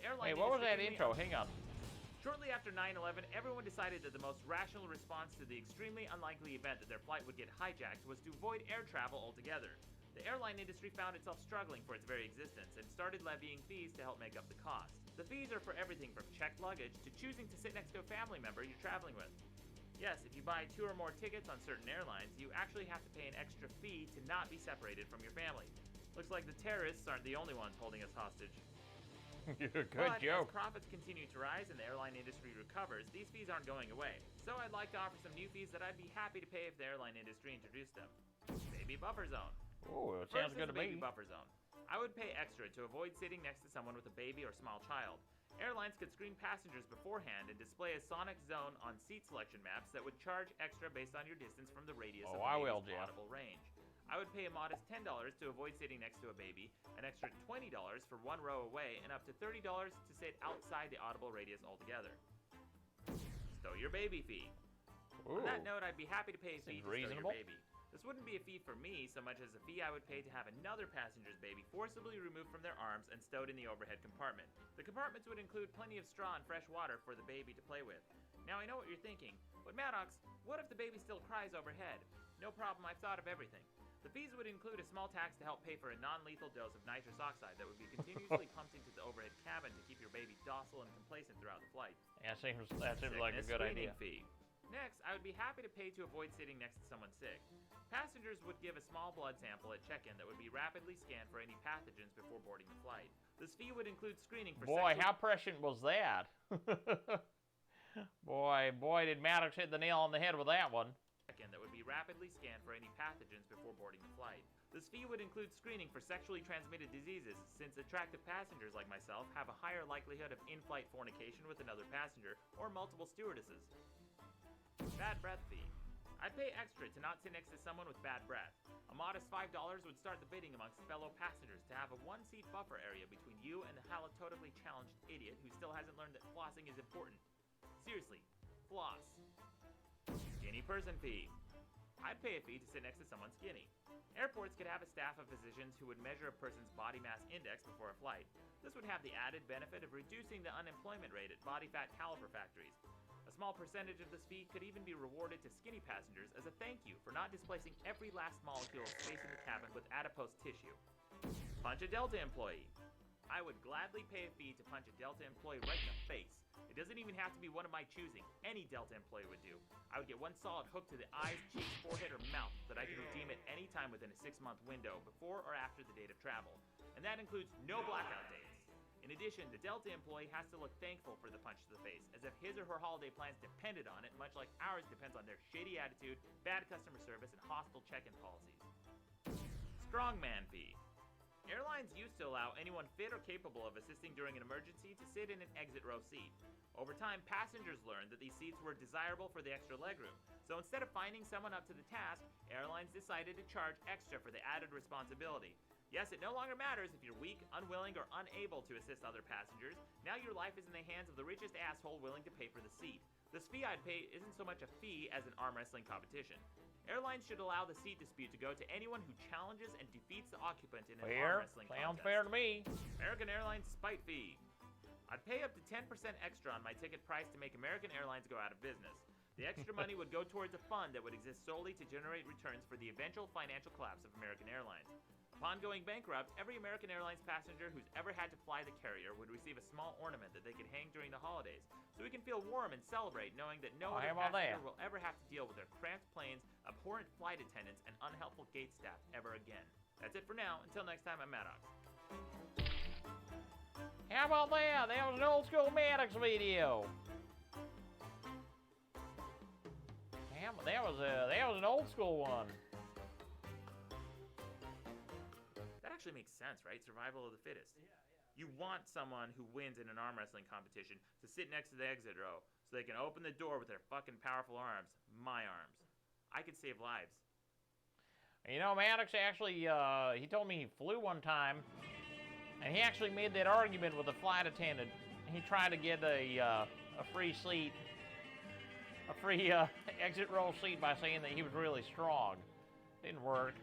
airline Hey, what was that industry- intro? Hang on. Shortly after 9/11, everyone decided that the most rational response to the extremely unlikely event that their flight would get hijacked was to avoid air travel altogether. The airline industry found itself struggling for its very existence and started levying fees to help make up the cost. The fees are for everything from checked luggage to choosing to sit next to a family member you're traveling with. Yes, if you buy 2 or more tickets on certain airlines, you actually have to pay an extra fee to not be separated from your family. Looks like the terrorists aren't the only ones holding us hostage. Good But joke. as profits continue to rise and the airline industry recovers, these fees aren't going away. So I'd like to offer some new fees that I'd be happy to pay if the airline industry introduced them. Baby buffer zone. Oh, it sounds First good is to the baby me. buffer zone. I would pay extra to avoid sitting next to someone with a baby or small child. Airlines could screen passengers beforehand and display a sonic zone on seat selection maps that would charge extra based on your distance from the radius of I the will, baby's Jeff. audible range. I would pay a modest $10 to avoid sitting next to a baby, an extra $20 for 1 row away, and up to $30 to sit outside the audible radius altogether. Stow your baby fee. Ooh. On that note, I'd be happy to pay a fee Seems to reasonable. stow your baby. This wouldn't be a fee for me so much as a fee I would pay to have another passenger's baby forcibly removed from their arms and stowed in the overhead compartment. The compartments would include plenty of straw and fresh water for the baby to play with. Now I know what you're thinking, but Maddox, what if the baby still cries overhead? No problem, I've thought of everything. The fees would include a small tax to help pay for a non-lethal dose of nitrous oxide that would be continuously pumped into the overhead cabin to keep your baby docile and complacent throughout the flight. That seems like a Sickness good screening idea. fee. Next, I would be happy to pay to avoid sitting next to someone sick. Passengers would give a small blood sample at check-in that would be rapidly scanned for any pathogens before boarding the flight. This fee would include screening for Boy, sexual- how prescient was that? boy, did Maddox hit the nail on the head with that one. check-in that would be rapidly scanned for any pathogens before boarding the flight. This fee would include screening for sexually transmitted diseases, since attractive passengers like myself have a higher likelihood of in-flight fornication with another passenger or multiple stewardesses. Bad breath fee. I'd pay extra to not sit next to someone with bad breath. A modest $5 would start the bidding amongst fellow passengers to have a 1-seat buffer area between you and the halitotically challenged idiot who still hasn't learned that flossing is important. Seriously, floss. Skinny person fee. I'd pay a fee to sit next to someone skinny. Airports could have a staff of physicians who would measure a person's body mass index before a flight. This would have the added benefit of reducing the unemployment rate at body fat caliper factories. A small percentage of this fee could even be rewarded to skinny passengers as a thank you for not displacing every last molecule of space in the cabin with adipose tissue. Punch a Delta employee. I would gladly pay a fee to punch a Delta employee right in the face. It doesn't even have to be one of my choosing. Any Delta employee would do. I would get one solid hook to the eyes, cheeks, forehead, or mouth that I can redeem at any time within a 6-month window before or after the date of travel. And that includes no blackout dates. In addition, the Delta employee has to look thankful for the punch to the face, as if his or her holiday plans depended on it, much like ours depends on their shady attitude, bad customer service, and hostile check-in policies. Strongman fee. Airlines used to allow anyone fit or capable of assisting during an emergency to sit in an exit row seat. Over time, passengers learned that these seats were desirable for the extra legroom. So instead of finding someone up to the task, airlines decided to charge extra for the added responsibility. Yes, it no longer matters if you're weak, unwilling, or unable to assist other passengers. Now your life is in the hands of the richest asshole willing to pay for the seat. This fee I'd pay isn't so much a fee as an arm wrestling competition. Airlines should allow the seat dispute to go to anyone who challenges and defeats the occupant in an arm wrestling contest. Sounds fair to me. American Airlines spite fee. I'd pay up to 10% extra on my ticket price to make American Airlines go out of business. The extra money would go towards a fund that would exist solely to generate returns for the eventual financial collapse of American Airlines. Upon going bankrupt, every American Airlines passenger who's ever had to fly the carrier would receive a small ornament that they could hang during the holidays, so we can feel warm and celebrate knowing that no other passenger will ever have to deal with their cramped planes, abhorrent flight attendants, and unhelpful gate staff ever again. That's it for now. Until next time, I'm Maddox. How about that? That was an old school Maddox video. Damn, that was an old school one. That actually makes sense, right? Survival of the fittest. Yeah. You want someone who wins in an arm wrestling competition to sit next to the exit row so they can open the door with their fucking powerful arms. My arms. I could save lives. You know, Maddox actually, he told me he flew one time, and he actually made that argument with the flight attendant. He tried to get a free seat, a free exit row seat by saying that he was really strong. Didn't work.